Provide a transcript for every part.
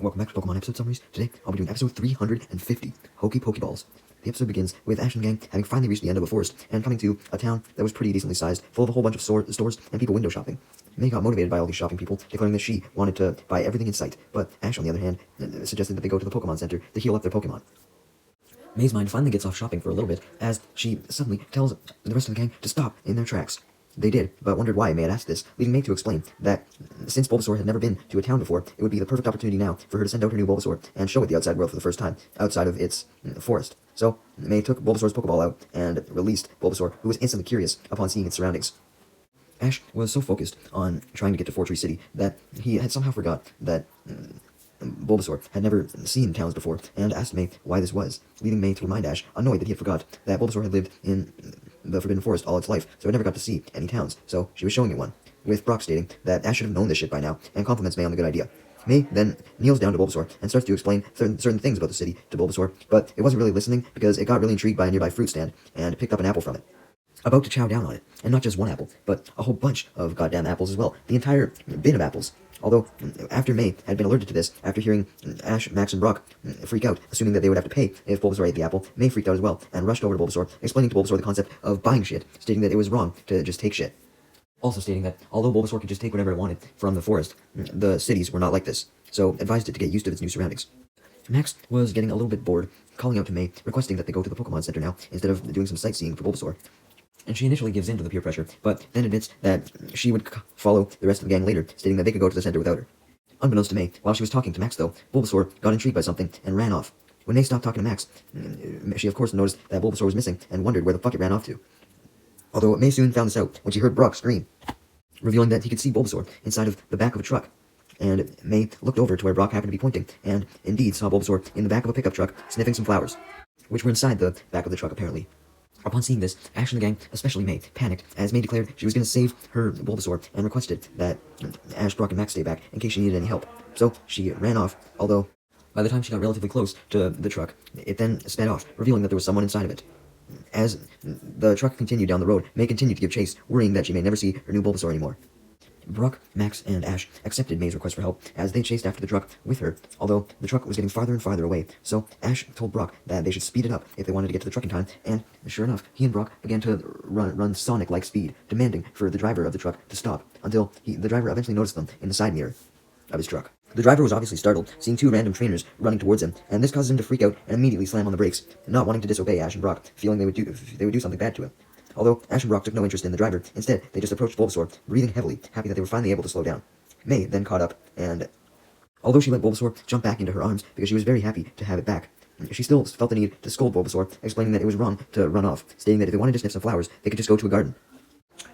Welcome back to Pokemon episode summaries. Today, I'll be doing episode 350, Hokey Pokeballs. The episode begins with Ash and the gang having finally reached the end of a forest and coming to a town that was pretty decently sized, full of a whole bunch of stores and people window shopping. May got motivated by all these shopping people, declaring that she wanted to buy everything in sight, but Ash, on the other hand, suggested that they go to the Pokemon Center to heal up their Pokemon. May's mind finally gets off shopping for a little bit, as she suddenly tells the rest of the gang to stop in their tracks. They did, but wondered why May had asked this, leading May to explain that since Bulbasaur had never been to a town before, it would be the perfect opportunity now for her to send out her new Bulbasaur and show it the outside world for the first time, outside of its forest. So, May took Bulbasaur's Pokeball out and released Bulbasaur, who was instantly curious upon seeing its surroundings. Ash was so focused on trying to get to Fortree City that he had somehow forgot that Bulbasaur had never seen towns before, and asked May why this was, leading May to remind Ash, annoyed that he had forgot, that Bulbasaur had lived in the Forbidden Forest all its life, so it never got to see any towns, so she was showing it one, with Brock stating that Ash should have known this shit by now, and compliments May on the good idea. May then kneels down to Bulbasaur and starts to explain certain things about the city to Bulbasaur, but it wasn't really listening because it got really intrigued by a nearby fruit stand and picked up an apple from it. About to chow down on it, and not just one apple, but a whole bunch of goddamn apples as well, the entire bin of apples. Although, after May had been alerted to this, after hearing Ash, Max, and Brock freak out, assuming that they would have to pay if Bulbasaur ate the apple, May freaked out as well, and rushed over to Bulbasaur, explaining to Bulbasaur the concept of buying shit, stating that it was wrong to just take shit. Also stating that, although Bulbasaur could just take whatever it wanted from the forest, the cities were not like this, so advised it to get used to its new surroundings. Max was getting a little bit bored, calling out to May, requesting that they go to the Pokemon Center now, instead of doing some sightseeing for Bulbasaur. And she initially gives in to the peer pressure, but then admits that she would follow the rest of the gang later, stating that they could go to the center without her. Unbeknownst to May, while she was talking to Max though, Bulbasaur got intrigued by something and ran off. When May stopped talking to Max, she of course noticed that Bulbasaur was missing and wondered where the fuck it ran off to. Although May soon found this out when she heard Brock scream, revealing that he could see Bulbasaur inside of the back of a truck. And May looked over to where Brock happened to be pointing, and indeed saw Bulbasaur in the back of a pickup truck sniffing some flowers, which were inside the back of the truck apparently. Upon seeing this, Ash and the gang, especially May, panicked, as May declared she was going to save her Bulbasaur and requested that Ash, Brock, and Max stay back in case she needed any help. So, she ran off, although by the time she got relatively close to the truck, it then sped off, revealing that there was someone inside of it. As the truck continued down the road, May continued to give chase, worrying that she may never see her new Bulbasaur anymore. Brock, Max, and Ash accepted May's request for help as they chased after the truck with her, although the truck was getting farther and farther away, so Ash told Brock that they should speed it up if they wanted to get to the truck in time, and sure enough, he and Brock began to run Sonic-like speed, demanding for the driver of the truck to stop, until the driver eventually noticed them in the side mirror of his truck. The driver was obviously startled, seeing two random trainers running towards him, and this causes him to freak out and immediately slam on the brakes, not wanting to disobey Ash and Brock, feeling they would do something bad to him. Although Ash and Brock took no interest in the driver, instead they just approached Bulbasaur, breathing heavily, happy that they were finally able to slow down. May then caught up, and although she let Bulbasaur jump back into her arms because she was very happy to have it back, she still felt the need to scold Bulbasaur, explaining that it was wrong to run off, stating that if they wanted to sniff some flowers, they could just go to a garden.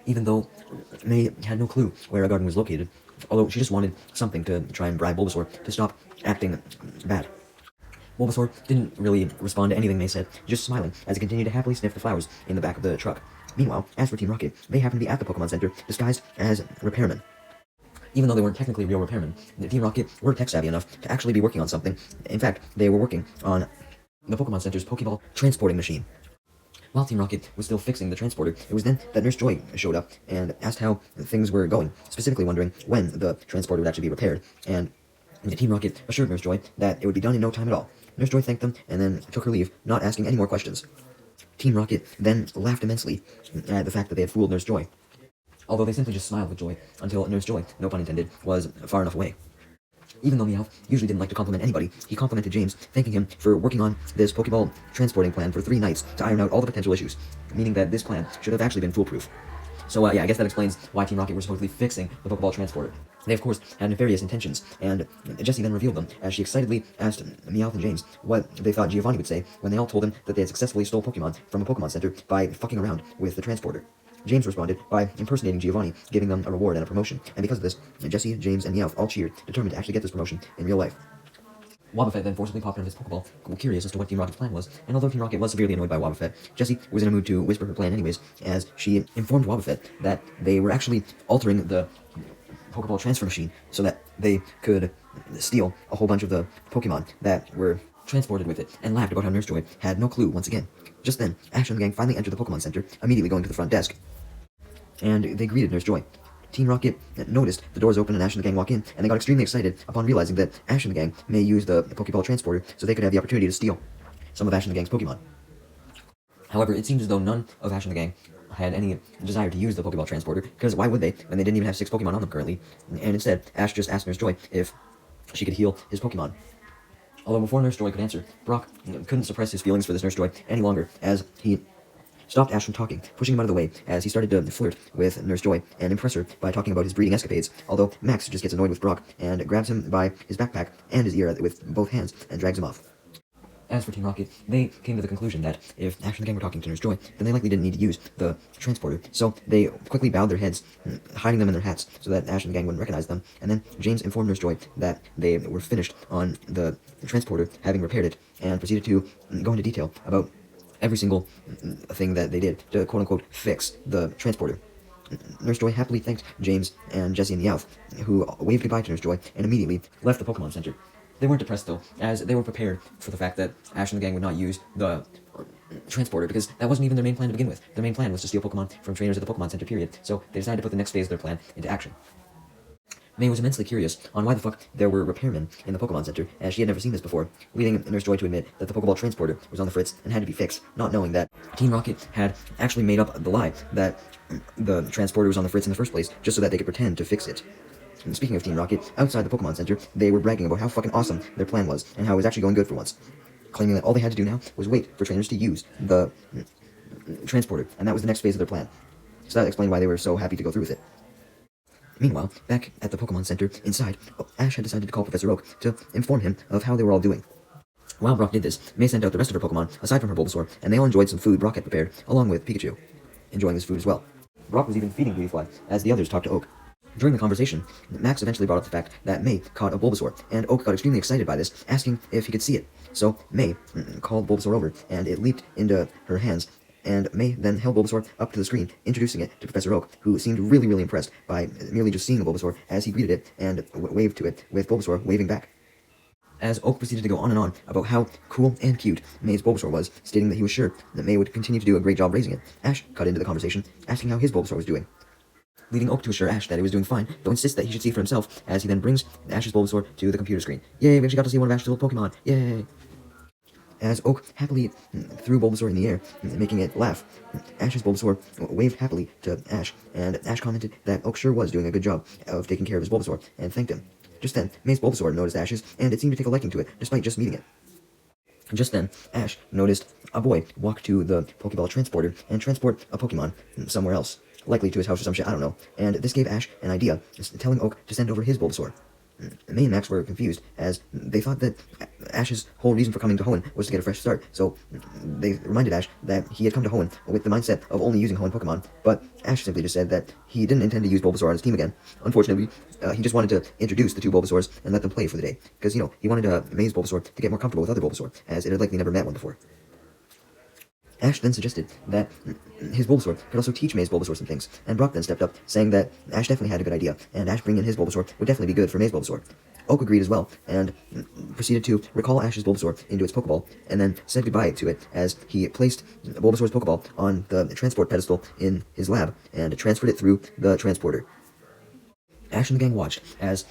Even though May had no clue where a garden was located, although she just wanted something to try and bribe Bulbasaur to stop acting bad. Bulbasaur didn't really respond to anything May said, just smiling as he continued to happily sniff the flowers in the back of the truck. Meanwhile, as for Team Rocket, they happened to be at the Pokemon Center, disguised as repairmen. Even though they weren't technically real repairmen, Team Rocket were tech-savvy enough to actually be working on something. In fact, they were working on the Pokemon Center's Pokeball transporting machine. While Team Rocket was still fixing the transporter, it was then that Nurse Joy showed up and asked how things were going, specifically wondering when the transporter would actually be repaired, and Team Rocket assured Nurse Joy that it would be done in no time at all. Nurse Joy thanked them and then took her leave, not asking any more questions. Team Rocket then laughed immensely at the fact that they had fooled Nurse Joy, although they simply just smiled with joy until Nurse Joy, no pun intended, was far enough away. Even though Meowth usually didn't like to compliment anybody, he complimented James, thanking him for working on this Pokeball transporting plan for 3 nights to iron out all the potential issues, meaning that this plan should have actually been foolproof. So yeah, I guess that explains why Team Rocket were supposedly fixing the Pokeball transporter. They, of course, had nefarious intentions, and Jessie then revealed them as she excitedly asked Meowth and James what they thought Giovanni would say when they all told him that they had successfully stole Pokemon from a Pokemon Center by fucking around with the transporter. James responded by impersonating Giovanni, giving them a reward and a promotion, and because of this, Jessie, James, and Meowth all cheered, determined to actually get this promotion in real life. Wobbuffet then forcibly popped out of his Pokeball, curious as to what Team Rocket's plan was, and although Team Rocket was severely annoyed by Wobbuffet, Jessie was in a mood to whisper her plan anyways, as she informed Wobbuffet that they were actually altering the Pokeball transfer machine so that they could steal a whole bunch of the Pokemon that were transported with it, and laughed about how Nurse Joy had no clue once again. Just then, Ash and the gang finally entered the Pokemon Center, immediately going to the front desk, and they greeted Nurse Joy. Team Rocket noticed the doors open and Ash and the gang walk in, and they got extremely excited upon realizing that Ash and the gang may use the Pokeball transporter so they could have the opportunity to steal some of Ash and the gang's Pokemon. However, it seems as though none of Ash and the gang had any desire to use the Pokeball transporter, because why would they when they didn't even have 6 Pokemon on them currently? And instead, Ash just asked Nurse Joy if she could heal his Pokemon. Although before Nurse Joy could answer, Brock couldn't suppress his feelings for this Nurse Joy any longer, as he stopped Ash from talking, pushing him out of the way as he started to flirt with Nurse Joy and impress her by talking about his breeding escapades, although Max just gets annoyed with Brock and grabs him by his backpack and his ear with both hands and drags him off. As for Team Rocket, they came to the conclusion that if Ash and the gang were talking to Nurse Joy, then they likely didn't need to use the transporter, so they quickly bowed their heads, hiding them in their hats so that Ash and the gang wouldn't recognize them, and then James informed Nurse Joy that they were finished on the transporter, having repaired it, and proceeded to go into detail about every single thing that they did to quote-unquote fix the transporter. Nurse Joy happily thanked James and Jessie and Meowth, who waved goodbye to Nurse Joy and immediately left the Pokemon Center. They weren't depressed though, as they were prepared for the fact that Ash and the gang would not use the transporter, because that wasn't even their main plan to begin with. Their main plan was to steal Pokemon from trainers at the Pokemon Center, period, so they decided to put the next phase of their plan into action. May was immensely curious on why the fuck there were repairmen in the Pokemon Center, as she had never seen this before, leading Nurse Joy to admit that the Pokeball transporter was on the fritz and had to be fixed, not knowing that Team Rocket had actually made up the lie that the transporter was on the fritz in the first place, just so that they could pretend to fix it. And speaking of Team Rocket, outside the Pokemon Center, they were bragging about how fucking awesome their plan was, and how it was actually going good for once, claiming that all they had to do now was wait for trainers to use the transporter, and that was the next phase of their plan. So that explained why they were so happy to go through with it. Meanwhile, back at the Pokemon Center, inside, Ash had decided to call Professor Oak to inform him of how they were all doing. While Brock did this, May sent out the rest of her Pokemon, aside from her Bulbasaur, and they all enjoyed some food Brock had prepared, along with Pikachu, enjoying his food as well. Brock was even feeding Beautyfly, as the others talked to Oak. During the conversation, Max eventually brought up the fact that May caught a Bulbasaur, and Oak got extremely excited by this, asking if he could see it. So May called Bulbasaur over, and it leaped into her hands, and May then held Bulbasaur up to the screen, introducing it to Professor Oak, who seemed really, really impressed by merely just seeing a Bulbasaur as he greeted it and waved to it, with Bulbasaur waving back. As Oak proceeded to go on and on about how cool and cute May's Bulbasaur was, stating that he was sure that May would continue to do a great job raising it, Ash cut into the conversation, asking how his Bulbasaur was doing, leading Oak to assure Ash that it was doing fine, though insist that he should see for himself, as he then brings Ash's Bulbasaur to the computer screen. Yay, we actually got to see one of Ash's old Pokemon, yay! As Oak happily threw Bulbasaur in the air, making it laugh, Ash's Bulbasaur waved happily to Ash, and Ash commented that Oak sure was doing a good job of taking care of his Bulbasaur, and thanked him. Just then, May's Bulbasaur noticed Ash's, and it seemed to take a liking to it, despite just meeting it. Just then, Ash noticed a boy walk to the Pokeball transporter and transport a Pokemon somewhere else, likely to his house or some shit, I don't know, and this gave Ash an idea, telling Oak to send over his Bulbasaur. May and Max were confused, as they thought that Ash's whole reason for coming to Hoenn was to get a fresh start, so they reminded Ash that he had come to Hoenn with the mindset of only using Hoenn Pokemon, but Ash simply just said that he didn't intend to use Bulbasaur on his team again. Unfortunately, he just wanted to introduce the 2 Bulbasaurs and let them play for the day, because, he wanted May's Bulbasaur to get more comfortable with other Bulbasaur, as it had likely never met one before. Ash then suggested that his Bulbasaur could also teach May's Bulbasaur some things, and Brock then stepped up, saying that Ash definitely had a good idea, and Ash bringing in his Bulbasaur would definitely be good for May's Bulbasaur. Oak agreed as well, and proceeded to recall Ash's Bulbasaur into its Pokeball, and then said goodbye to it as he placed Bulbasaur's Pokeball on the transport pedestal in his lab, and transferred it through the transporter. Ash and the gang watched as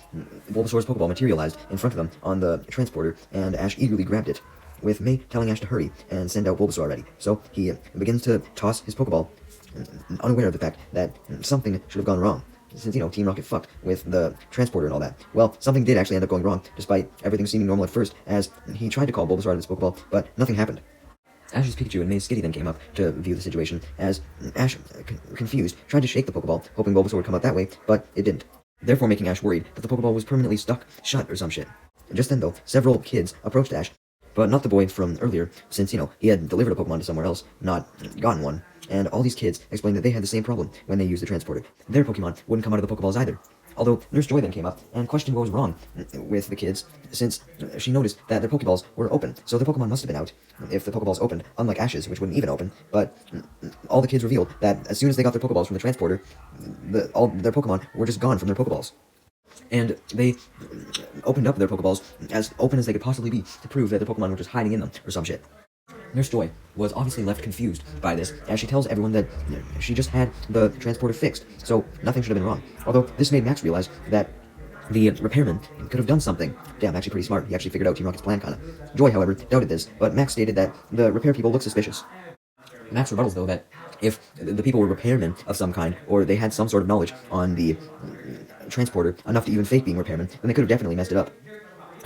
Bulbasaur's Pokeball materialized in front of them on the transporter, and Ash eagerly grabbed it, with May telling Ash to hurry and send out Bulbasaur already. So he begins to toss his Pokeball, unaware of the fact that something should have gone wrong, since, Team Rocket fucked with the transporter and all that. Well, something did actually end up going wrong, despite everything seeming normal at first, as he tried to call Bulbasaur out of his Pokeball, but nothing happened. Ash's Pikachu and May's Skitty then came up to view the situation, as Ash, confused, tried to shake the Pokeball, hoping Bulbasaur would come out that way, but it didn't, therefore making Ash worried that the Pokeball was permanently stuck shut or some shit. Just then, though, several kids approached Ash, but not the boy from earlier, since, he had delivered a Pokemon to somewhere else, not gotten one. And all these kids explained that they had the same problem when they used the transporter. Their Pokemon wouldn't come out of the Pokeballs either. Although Nurse Joy then came up and questioned what was wrong with the kids, since she noticed that their Pokeballs were open, so the Pokemon must have been out if the Pokeballs opened, unlike Ash's, which wouldn't even open. But all the kids revealed that as soon as they got their Pokeballs from the transporter, all their Pokemon were just gone from their Pokeballs. And they opened up their Pokeballs as open as they could possibly be to prove that the Pokemon were just hiding in them or some shit. Nurse Joy was obviously left confused by this, as she tells everyone that she just had the transporter fixed, so nothing should have been wrong. Although this made Max realize that the repairman could have done something. Damn, actually pretty smart. He actually figured out Team Rocket's plan, kinda. Joy, however, doubted this, but Max stated that the repair people looked suspicious. Max rebuttals, though, that if the people were repairmen of some kind, or they had some sort of knowledge on the transporter, enough to even fake being repairmen, then they could have definitely messed it up.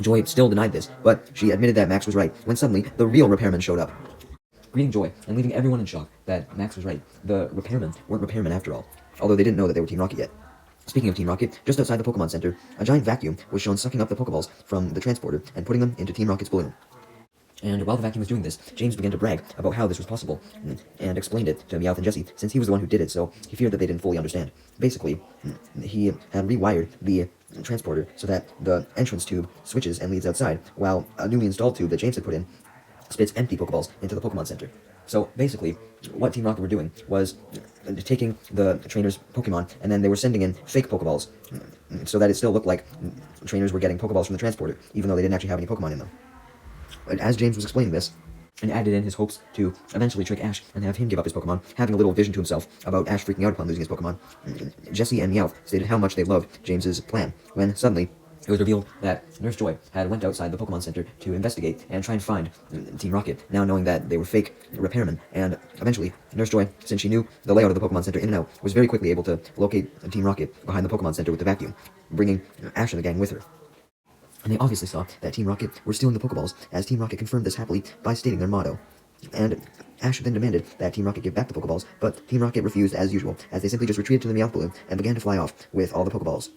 Joy still denied this, but she admitted that Max was right, when suddenly the real repairman showed up, greeting Joy and leaving everyone in shock that Max was right. The repairmen weren't repairmen after all, although they didn't know that they were Team Rocket yet. Speaking of Team Rocket, just outside the Pokemon Center, a giant vacuum was shown sucking up the Pokeballs from the transporter and putting them into Team Rocket's balloon. And while the vacuum was doing this, James began to brag about how this was possible, and explained it to Meowth and Jessie, since he was the one who did it, so he feared that they didn't fully understand. Basically, he had rewired the transporter so that the entrance tube switches and leads outside, while a newly installed tube that James had put in spits empty Pokeballs into the Pokemon Center. So basically, what Team Rocket were doing was taking the trainers' Pokemon, and then they were sending in fake Pokeballs, so that it still looked like trainers were getting Pokeballs from the transporter, even though they didn't actually have any Pokemon in them. But as James was explaining this, and added in his hopes to eventually trick Ash and have him give up his Pokemon, having a little vision to himself about Ash freaking out upon losing his Pokemon, Jessie and Meowth stated how much they loved James's plan, when suddenly it was revealed that Nurse Joy had went outside the Pokemon Center to investigate and try and find Team Rocket, now knowing that they were fake repairmen, and eventually Nurse Joy, since she knew the layout of the Pokemon Center in and out, was very quickly able to locate Team Rocket behind the Pokemon Center with the vacuum, bringing Ash and the gang with her. And they obviously saw that Team Rocket were stealing the Pokeballs, as Team Rocket confirmed this happily by stating their motto. And Ash then demanded that Team Rocket give back the Pokeballs, but Team Rocket refused as usual, as they simply just retreated to the Meowth balloon and began to fly off with all the Pokeballs,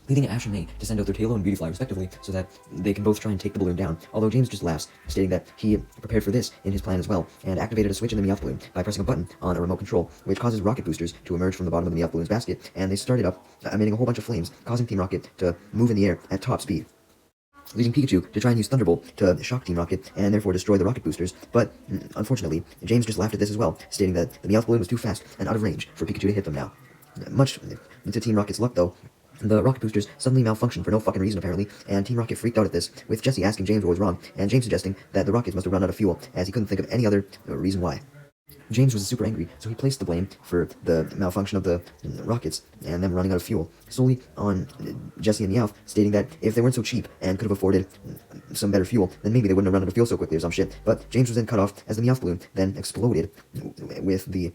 leading Ash and May to send out their Taillow and Beautyfly respectively, so that they can both try and take the balloon down, although James just laughs, stating that he prepared for this in his plan as well, and activated a switch in the Meowth balloon by pressing a button on a remote control, which causes rocket boosters to emerge from the bottom of the Meowth balloon's basket, and they started up, emitting a whole bunch of flames, causing Team Rocket to move in the air at top speed, leading Pikachu to try and use Thunderbolt to shock Team Rocket and therefore destroy the rocket boosters, but unfortunately, James just laughed at this as well, stating that the Meowth balloon was too fast and out of range for Pikachu to hit them now. Much to Team Rocket's luck, though, the rocket boosters suddenly malfunctioned for no fucking reason, apparently, and Team Rocket freaked out at this, with Jessie asking James what was wrong, and James suggesting that the rockets must have run out of fuel, as he couldn't think of any other reason why. James was super angry, so he placed the blame for the malfunction of the rockets and them running out of fuel solely on Jessie and Meowth, stating that if they weren't so cheap and could have afforded some better fuel, then maybe they wouldn't have run out of fuel so quickly or some shit. But James was then cut off as the Meowth balloon then exploded with the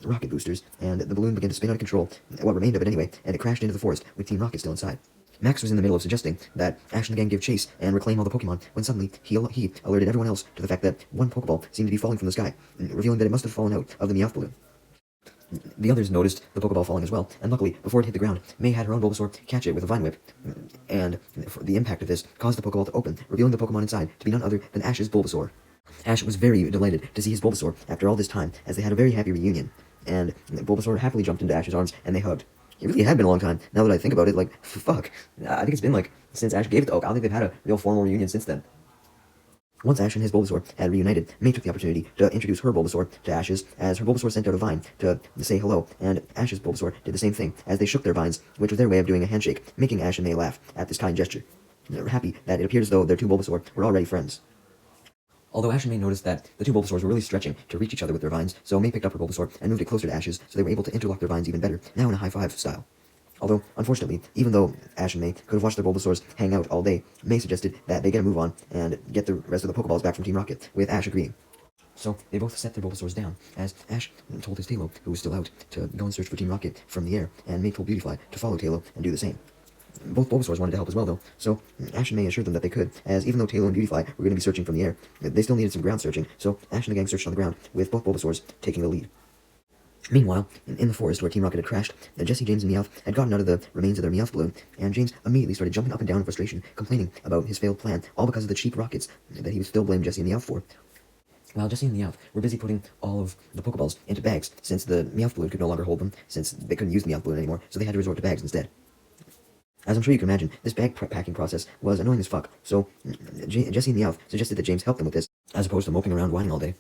rocket boosters, and the balloon began to spin out of control, what remained of it anyway, and it crashed into the forest with Team Rocket still inside. Max was in the middle of suggesting that Ash and the gang give chase and reclaim all the Pokemon, when suddenly he alerted everyone else to the fact that one Pokeball seemed to be falling from the sky, revealing that it must have fallen out of the Meowth balloon. The others noticed the Pokeball falling as well, and luckily, before it hit the ground, May had her own Bulbasaur catch it with a Vine Whip, and the impact of this caused the Pokeball to open, revealing the Pokemon inside to be none other than Ash's Bulbasaur. Ash was very delighted to see his Bulbasaur after all this time, as they had a very happy reunion, and Bulbasaur happily jumped into Ash's arms, and they hugged. It really had been a long time, now that I think about it, like, fuck. I think it's been, like, since Ash gave it to Oak. I don't think they've had a real formal reunion since then. Once Ash and his Bulbasaur had reunited, May took the opportunity to introduce her Bulbasaur to Ash's, as her Bulbasaur sent out a vine to say hello, and Ash's Bulbasaur did the same thing, as they shook their vines, which was their way of doing a handshake, making Ash and May laugh at this kind gesture. They were happy that it appeared as though their two Bulbasaur were already friends. Although Ash and May noticed that the two Bulbasaurs were really stretching to reach each other with their vines, so May picked up her Bulbasaur and moved it closer to Ash's, so they were able to interlock their vines even better, now in a high-five style. Although, unfortunately, even though Ash and May could have watched their Bulbasaurs hang out all day, May suggested that they get a move on and get the rest of the Pokeballs back from Team Rocket, with Ash agreeing. So they both set their Bulbasaurs down, as Ash told his Taillow, who was still out, to go and search for Team Rocket from the air, and May told Beautyfly to follow Taillow and do the same. Both Bulbasaurs wanted to help as well, though, so Ash and May assured them that they could, as even though Taillow and Beautyfly were going to be searching from the air, they still needed some ground searching, so Ash and the gang searched on the ground, with both Bulbasaurs taking the lead. Meanwhile, in the forest where Team Rocket had crashed, Jessie, James, and Meowth had gotten out of the remains of their Meowth balloon, and James immediately started jumping up and down in frustration, complaining about his failed plan, all because of the cheap rockets that he would still blame Jessie and Meowth for. While Jessie and Meowth were busy putting all of the Pokeballs into bags, since the Meowth balloon could no longer hold them, since they couldn't use the Meowth balloon anymore, so they had to resort to bags instead. As I'm sure you can imagine, this bag packing process was annoying as fuck, so Jessie and Meowth suggested that James help them with this, as opposed to moping around whining all day.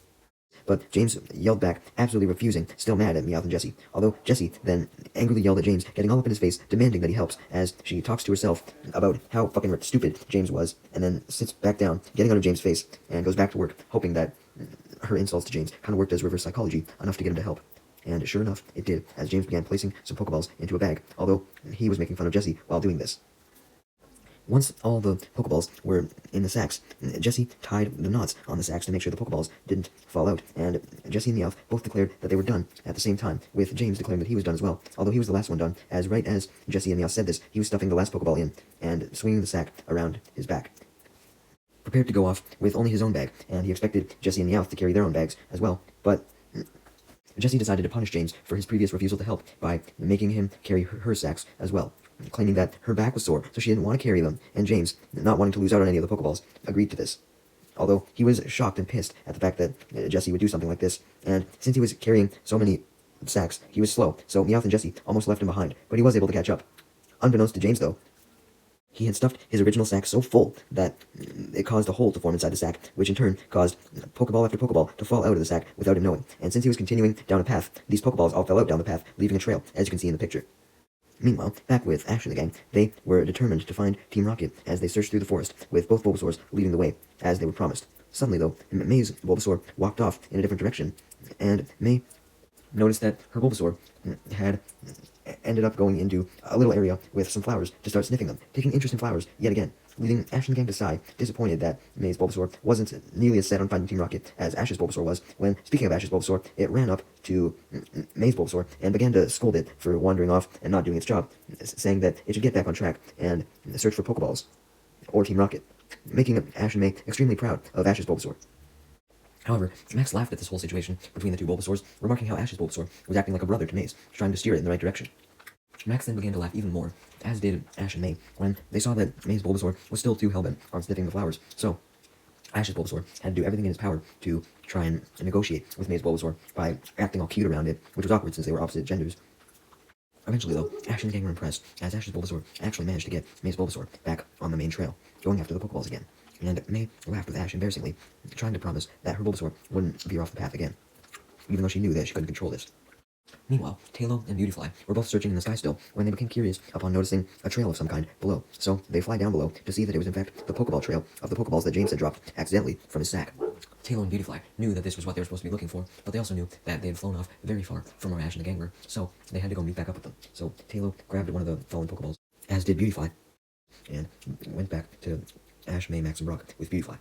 But James yelled back, absolutely refusing, still mad at Meowth and Jessie, although Jessie then angrily yelled at James, getting all up in his face, demanding that he helps, as she talks to herself about how fucking stupid James was, and then sits back down, getting out of James' face, and goes back to work, hoping that her insults to James kind of worked as reverse psychology, enough to get him to help. And sure enough, it did, as James began placing some Pokeballs into a bag, although he was making fun of Jessie while doing this. Once all the Pokeballs were in the sacks, Jessie tied the knots on the sacks to make sure the Pokeballs didn't fall out, and Jessie and Meowth both declared that they were done at the same time, with James declaring that he was done as well, although he was the last one done, as right as Jessie and Meowth said this, he was stuffing the last Pokeball in, and swinging the sack around his back, prepared to go off with only his own bag, and he expected Jessie and Meowth to carry their own bags as well, but Jessie decided to punish James for his previous refusal to help by making him carry her sacks as well, claiming that her back was sore, so she didn't want to carry them, and James, not wanting to lose out on any of the Pokeballs, agreed to this. Although he was shocked and pissed at the fact that Jessie would do something like this, and since he was carrying so many sacks, he was slow, so Meowth and Jessie almost left him behind, but he was able to catch up. Unbeknownst to James, though, he had stuffed his original sack so full that it caused a hole to form inside the sack, which in turn caused Pokeball after Pokeball to fall out of the sack without him knowing. And since he was continuing down a path, these Pokeballs all fell out down the path, leaving a trail, as you can see in the picture. Meanwhile, back with Ash and the gang, they were determined to find Team Rocket as they searched through the forest, with both Bulbasaurs leading the way, as they were promised. Suddenly, though, May's Bulbasaur walked off in a different direction, and May noticed that her Bulbasaur had ended up going into a little area with some flowers to start sniffing them, taking interest in flowers yet again, leading Ash and the gang to sigh, disappointed that May's Bulbasaur wasn't nearly as set on finding Team Rocket as Ash's Bulbasaur was, when, speaking of Ash's Bulbasaur, it ran up to May's Bulbasaur and began to scold it for wandering off and not doing its job, saying that it should get back on track and search for Pokeballs, or Team Rocket, making Ash and May extremely proud of Ash's Bulbasaur. However, Max laughed at this whole situation between the two Bulbasaurs, remarking how Ash's Bulbasaur was acting like a brother to May's, trying to steer it in the right direction. Max then began to laugh even more, as did Ash and May, when they saw that May's Bulbasaur was still too hellbent on sniffing the flowers. So, Ash's Bulbasaur had to do everything in his power to try and negotiate with May's Bulbasaur by acting all cute around it, which was awkward since they were opposite genders. Eventually, though, Ash and the gang were impressed, as Ash's Bulbasaur actually managed to get May's Bulbasaur back on the main trail, going after the Pokeballs again. And May laughed with Ash embarrassingly, trying to promise that her Bulbasaur wouldn't veer off the path again, even though she knew that she couldn't control this. Meanwhile, Tailo and Beautyfly were both searching in the sky still when they became curious upon noticing a trail of some kind below, so they fly down below to see that it was in fact the Pokeball trail of the Pokeballs that James had dropped accidentally from his sack. Tailo and Beautyfly knew that this was what they were supposed to be looking for, but they also knew that they had flown off very far from where Ash and the gang were, so they had to go meet back up with them. So Tailo grabbed one of the fallen Pokeballs, as did Beautyfly, and went back to Ash, May, Max, and Brock with Beautyfly,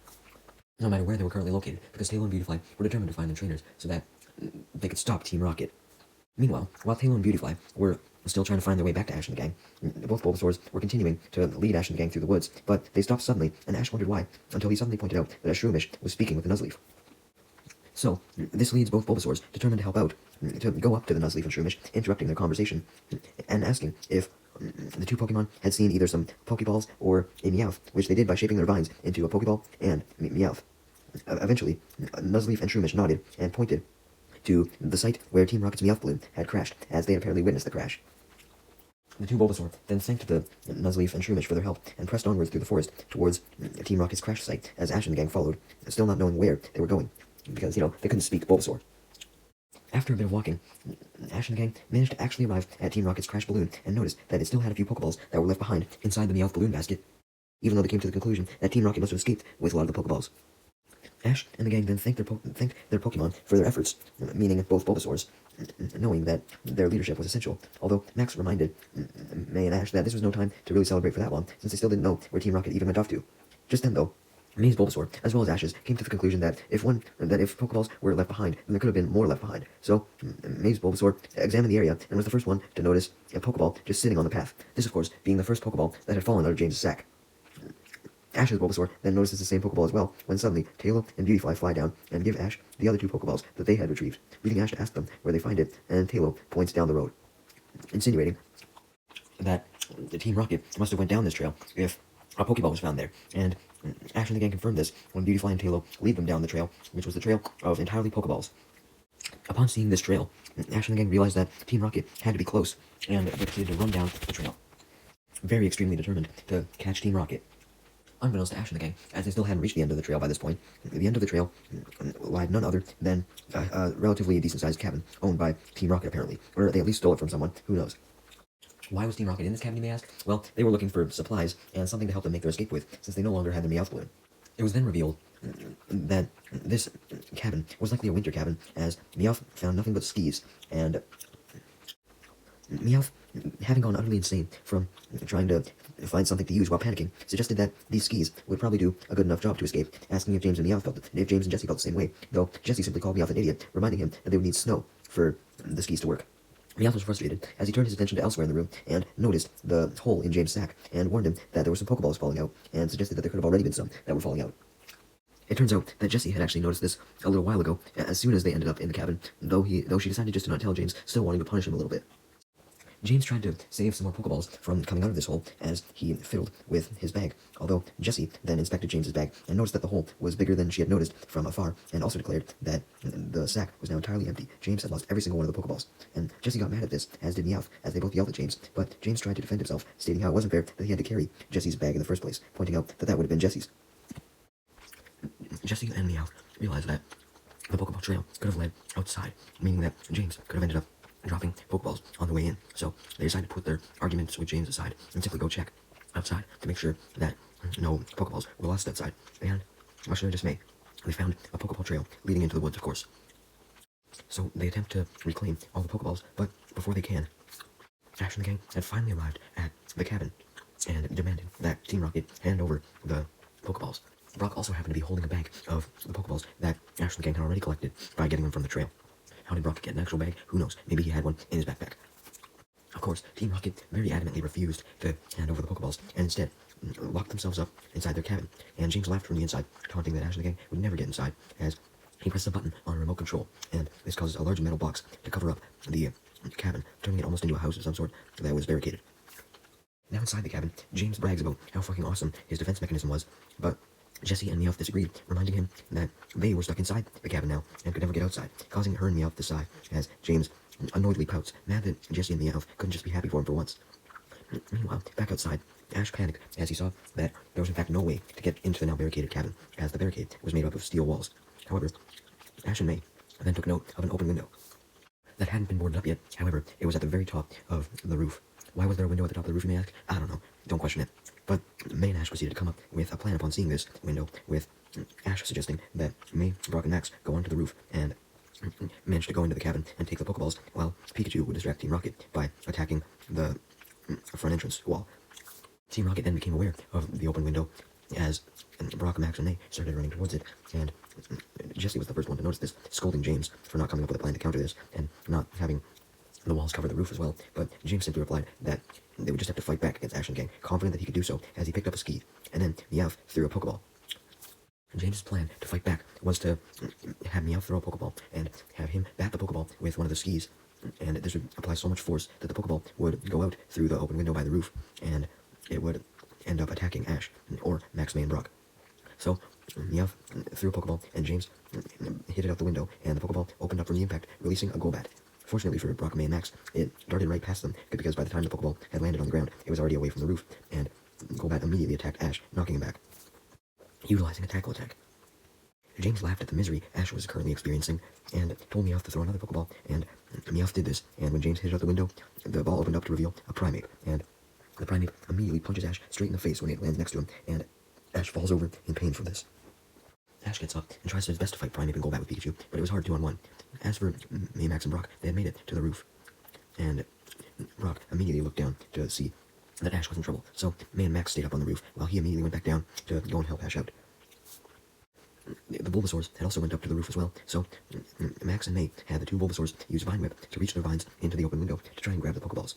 no matter where they were currently located, because Tailo and Beautyfly were determined to find the trainers so that they could stop Team Rocket. Meanwhile, while Tailo and Beautyfly were still trying to find their way back to Ash and the gang, both Bulbasaurs were continuing to lead Ash and the gang through the woods, but they stopped suddenly, and Ash wondered why, until he suddenly pointed out that a Shroomish was speaking with the Nuzleaf. So, this leads both Bulbasaurs, determined to help out, to go up to the Nuzleaf and Shroomish, interrupting their conversation, and asking if the two Pokemon had seen either some Pokeballs or a Meowth, which they did by shaping their vines into a Pokeball and Meowth. Eventually, Nuzleaf and Shroomish nodded and pointed to the site where Team Rocket's Meowth balloon had crashed, as they had apparently witnessed the crash. The two Bulbasaur then thanked the Nuzleaf and Shroomish for their help, and pressed onwards through the forest towards Team Rocket's crash site, as Ash and the gang followed, still not knowing where they were going, because, they couldn't speak Bulbasaur. After a bit of walking, Ash and the gang managed to actually arrive at Team Rocket's crash balloon, and noticed that it still had a few Pokeballs that were left behind inside the Meowth balloon basket, even though they came to the conclusion that Team Rocket must have escaped with a lot of the Pokeballs. Ash and the gang then thanked their Pokemon for their efforts, meaning both Bulbasaurs, knowing that their leadership was essential, although Max reminded May and Ash that this was no time to really celebrate for that long, since they still didn't know where Team Rocket even went off to. Just then, though, May's Bulbasaur, as well as Ash's, came to the conclusion that if Pokeballs were left behind, then there could have been more left behind. So, May's Bulbasaur examined the area and was the first one to notice a Pokeball just sitting on the path. This, of course, being the first Pokeball that had fallen out of James' sack. Ash's Bulbasaur then notices the same Pokeball as well, when suddenly Tailo and Beautyfly fly down and give Ash the other two Pokeballs that they had retrieved, leading Ash to ask them where they find it, and Tailo points down the road, insinuating that the Team Rocket must have went down this trail if a Pokeball was found there, and Ash and the gang confirmed this when Beautyfly and Tailo lead them down the trail, which was the trail of entirely Pokeballs. Upon seeing this trail, Ash and the gang realized that Team Rocket had to be close, and proceeded to run down the trail, very extremely determined to catch Team Rocket. Unbeknownst to Ash and the gang, as they still hadn't reached the end of the trail by this point, the end of the trail lied none other than a relatively decent-sized cabin, owned by Team Rocket apparently, or they at least stole it from someone, who knows. Why was Team Rocket in this cabin, you may ask? Well, they were looking for supplies, and something to help them make their escape with, since they no longer had the Meowth balloon. It was then revealed that this cabin was likely a winter cabin, as Meowth found nothing but skis, and Meowth, having gone utterly insane from trying to find something to use while panicking, suggested that these skis would probably do a good enough job to escape, asking if James and Jesse felt the same way, though Jesse simply called Meowth an idiot, reminding him that they would need snow for the skis to work. Meowth was frustrated as he turned his attention to elsewhere in the room and noticed the hole in James' sack, and warned him that there were some Pokeballs falling out, and suggested that there could have already been some that were falling out. It turns out that Jessie had actually noticed this a little while ago, as soon as they ended up in the cabin, though she decided just to not tell James, still wanting to punish him a little bit. James tried to save some more Pokeballs from coming out of this hole as he fiddled with his bag, although Jessie then inspected James's bag and noticed that the hole was bigger than she had noticed from afar, and also declared that the sack was now entirely empty. James had lost every single one of the Pokeballs, and Jessie got mad at this, as did Meowth, as they both yelled at James, but James tried to defend himself, stating how it wasn't fair that he had to carry Jessie's bag in the first place, pointing out that that would have been Jessie's. Jessie and Meowth realized that the Pokeball trail could have led outside, meaning that James could have ended up dropping Pokeballs on the way in, so they decided to put their arguments with James aside and simply go check outside to make sure that no Pokeballs were lost outside. And, much to their dismay, they found a Pokeball trail leading into the woods, of course. So they attempt to reclaim all the Pokeballs, but before they can, Ash and the gang had finally arrived at the cabin and demanded that Team Rocket hand over the Pokeballs. Brock also happened to be holding a bag of the Pokeballs that Ash and the gang had already collected by getting them from the trail. How did Brock get an actual bag? Who knows? Maybe he had one in his backpack. Of course, Team Rocket very adamantly refused to hand over the Pokeballs, and instead locked themselves up inside their cabin, and James laughed from the inside, taunting that Ash and the gang would never get inside, as he pressed a button on a remote control, and this causes a large metal box to cover up the cabin, turning it almost into a house of some sort that was barricaded. Now inside the cabin, James brags about how fucking awesome his defense mechanism was, but Jessie and Meowth disagreed, reminding him that they were stuck inside the cabin now and could never get outside, causing her and Meowth to sigh, as James annoyedly pouts, mad that Jessie and Meowth couldn't just be happy for him for once. Meanwhile, back outside, Ash panicked as he saw that there was in fact no way to get into the now barricaded cabin, as the barricade was made up of steel walls. However, Ash and May then took note of an open window that hadn't been boarded up yet. However, it was at the very top of the roof. Why was there a window at the top of the roof, you may ask? I don't know. Don't question it. But May and Ash proceeded to come up with a plan upon seeing this window, with Ash suggesting that May, Brock, and Max go onto the roof and manage to go into the cabin and take the Pokeballs, while Pikachu would distract Team Rocket by attacking the front entrance wall. Team Rocket then became aware of the open window as Brock, Max, and May started running towards it, and Jessie was the first one to notice this, scolding James for not coming up with a plan to counter this, and not having the walls cover the roof as well, but James simply replied that they would just have to fight back against Ash and the gang, confident that he could do so, as he picked up a ski, and then Meowth threw a Pokeball. James's plan to fight back was to have Meowth throw a Pokeball, and have him bat the Pokeball with one of the skis, and this would apply so much force that the Pokeball would go out through the open window by the roof, and it would end up attacking Ash, or Max, May, and Brock. So, Meowth threw a Pokeball, and James hit it out the window, and the Pokeball opened up from the impact, releasing a Golbat. Fortunately for Brock, May, and Max, it darted right past them, because by the time the Pokeball had landed on the ground, it was already away from the roof, and Golbat immediately attacked Ash, knocking him back, utilizing a tackle attack. James laughed at the misery Ash was currently experiencing, and told Meowth to throw another Pokeball, and Meowth did this, and when James hit it out the window, the ball opened up to reveal a Primeape, and the Primeape immediately punches Ash straight in the face when it lands next to him, and Ash falls over in pain from this. Ash gets up and tries his best to fight Primeape and Golbat with Pikachu, but it was hard 2-on-1. As for May, Max, and Brock, they had made it to the roof, and Brock immediately looked down to see that Ash was in trouble, so May and Max stayed up on the roof, while he immediately went back down to go and help Ash out. The Bulbasaurs had also went up to the roof as well, so Max and May had the two Bulbasaurs use Vine Whip to reach their vines into the open window to try and grab the Pokeballs.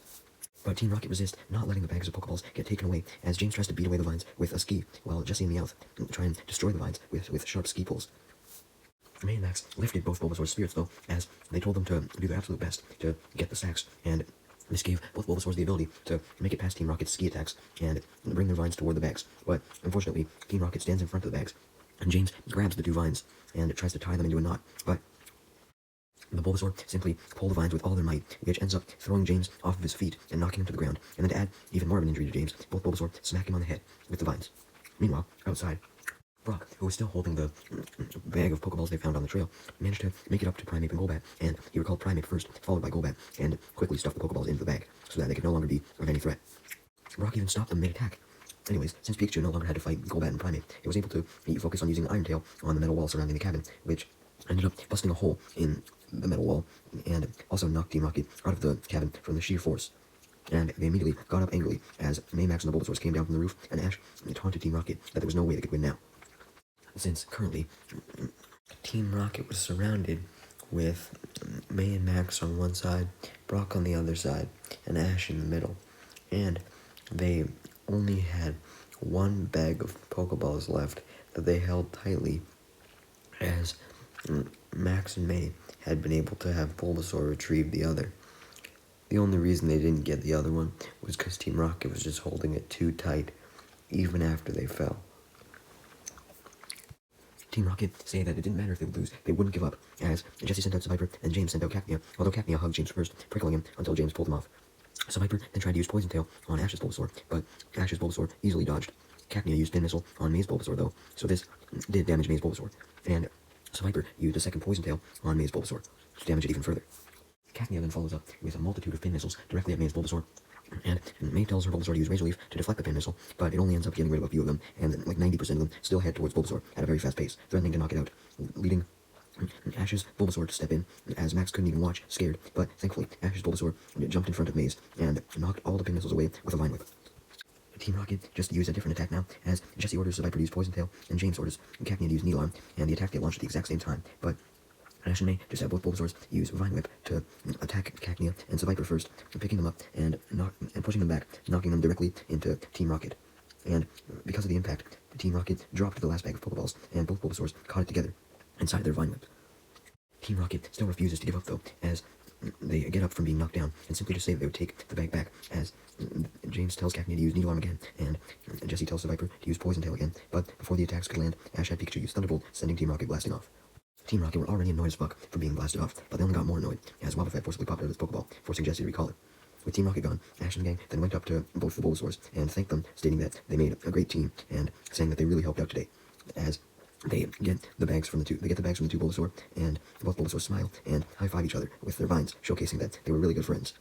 But Team Rocket resists, not letting the bags of Pokeballs get taken away, as James tries to beat away the vines with a ski, while Jessie and Meowth try and destroy the vines with sharp ski poles. May and Max lifted both Bulbasaur's spirits, though, as they told them to do their absolute best to get the sacks, and this gave both Bulbasaurs the ability to make it past Team Rocket's ski attacks and bring their vines toward the bags. But unfortunately, Team Rocket stands in front of the bags, and James grabs the two vines and tries to tie them into a knot, but the Bulbasaur simply pull the vines with all their might, which ends up throwing James off of his feet and knocking him to the ground. And then to add even more of an injury to James, both Bulbasaur smack him on the head with the vines. Meanwhile, outside, Brock, who was still holding the bag of Pokeballs they found on the trail, managed to make it up to Primeape and Golbat, and he recalled Primeape first, followed by Golbat, and quickly stuffed the Pokeballs into the bag, so that they could no longer be of any threat. Brock even stopped them mid-attack, Anyways, since Pikachu no longer had to fight Golbat and Primeape, it was able to focus on using Iron Tail on the metal wall surrounding the cabin, which ended up busting a hole in the metal wall, and also knocked Team Rocket out of the cabin from the sheer force. And they immediately got up angrily as May, Max, and the Bulbasaurs came down from the roof, and Ash taunted Team Rocket that there was no way they could win now. Since currently, Team Rocket was surrounded with May and Max on one side, Brock on the other side, and Ash in the middle. And they only had one bag of Pokeballs left that they held tightly, as Max and May had been able to have Bulbasaur retrieve the other. The only reason they didn't get the other one was because Team Rocket was just holding it too tight, even after they fell. Team Rocket say that it didn't matter if they would lose, they wouldn't give up, as Jesse sent out Seviper and James sent out Cacnea, although Cacnea hugged James first, prickling him until James pulled him off. Seviper then tried to use Poison Tail on Ash's Bulbasaur, but Ash's Bulbasaur easily dodged. Cacnea used Pin Missile on May's Bulbasaur though, so this did damage May's Bulbasaur, and Seviper used a second Poison Tail on May's Bulbasaur to damage it even further. Cacnea then follows up with a multitude of Pin Missiles directly at May's Bulbasaur, and May tells her Bulbasaur to use Razor Leaf to deflect the Pin Missile, but it only ends up getting rid of a few of them, and like 90% of them still head towards Bulbasaur at a very fast pace, threatening to knock it out, leading Ash's Bulbasaur to step in, as Max couldn't even watch, scared, but thankfully Ash's Bulbasaur jumped in front of May's and knocked all the Pin Missiles away with a Vine Whip. Team Rocket just used a different attack now, as Jesse orders Seviper to use Poison Tail, and James orders Cacnea to use Needle Arm, and the attack get launched at the exact same time, but Ash and May just have both Bulbasaurs use Vine Whip to attack Cacnea and Seviper first, picking them up and pushing them back, knocking them directly into Team Rocket. And because of the impact, Team Rocket dropped the last bag of Pokeballs, and both Bulbasaurs caught it together inside their Vine Whip. Team Rocket still refuses to give up though, as they get up from being knocked down, and simply just say that they would take the bag back, as James tells Cacnea to use Needle Arm again, and Jesse tells Seviper to use Poison Tail again, but before the attacks could land, Ash had Pikachu use Thunderbolt, sending Team Rocket blasting off. Team Rocket were already annoyed as fuck for being blasted off, but they only got more annoyed, as Wobbuffet forcibly popped out of its Pokeball, forcing Jesse to recall it. With Team Rocket gone, Ash and the gang then went up to both the Bulbasaurs and thanked them, stating that they made a great team, and saying that they really helped out today, as they get the bags from the two Bulbasaur, and both Bulbasaurs smile and high-five each other with their vines, showcasing that they were really good friends.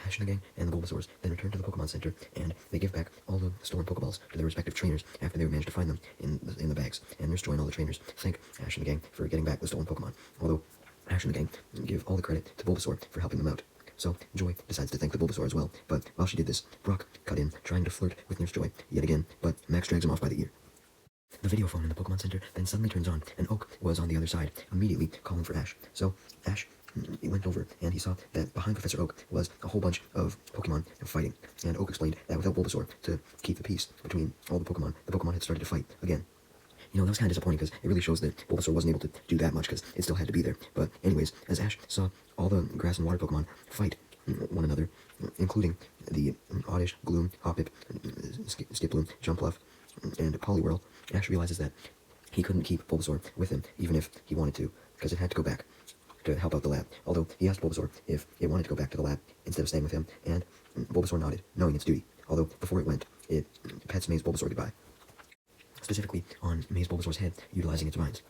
Ash and the gang and the Bulbasaurs then return to the Pokemon Center, and they give back all the stolen Pokeballs to their respective trainers after they managed to find them in the bags, and Nurse Joy and all the trainers thank Ash and the gang for getting back the stolen Pokemon, although Ash and the gang give all the credit to Bulbasaur for helping them out. So Joy decides to thank the Bulbasaur as well, but while she did this, Brock cut in, trying to flirt with Nurse Joy yet again, but Max drags him off by the ear. The video phone in the Pokemon Center then suddenly turns on, and Oak was on the other side, immediately calling for Ash. So Ash went over, and he saw that behind Professor Oak was a whole bunch of Pokemon fighting, and Oak explained that without Bulbasaur to keep the peace between all the Pokemon had started to fight again. You know, that was kind of disappointing, because it really shows that Bulbasaur wasn't able to do that much, because it still had to be there. But anyways, as Ash saw all the grass and water Pokemon fight one another, including the Oddish, Gloom, Hoppip, Skiploom, Jumpluff, and Poliwhirl, Ash realizes that he couldn't keep Bulbasaur with him, even if he wanted to, because it had to go back to help out the lab. Although he asked Bulbasaur if it wanted to go back to the lab instead of staying with him, and Bulbasaur nodded, knowing its duty. Although before it went, it pets May's Bulbasaur goodbye, specifically on May's Bulbasaur's head, utilizing its vines.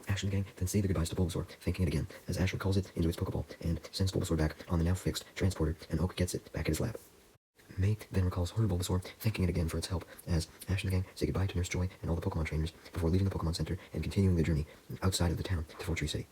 Ash and the gang then say their goodbyes to Bulbasaur, thanking it again, as Ash recalls it into its Pokeball and sends Bulbasaur back on the now fixed transporter, and Oak gets it back at his lab. May then recalls her Bulbasaur, thanking it again for its help, as Ash and the gang say goodbye to Nurse Joy and all the Pokemon trainers before leaving the Pokemon Center and continuing their journey outside of the town to Fortree City.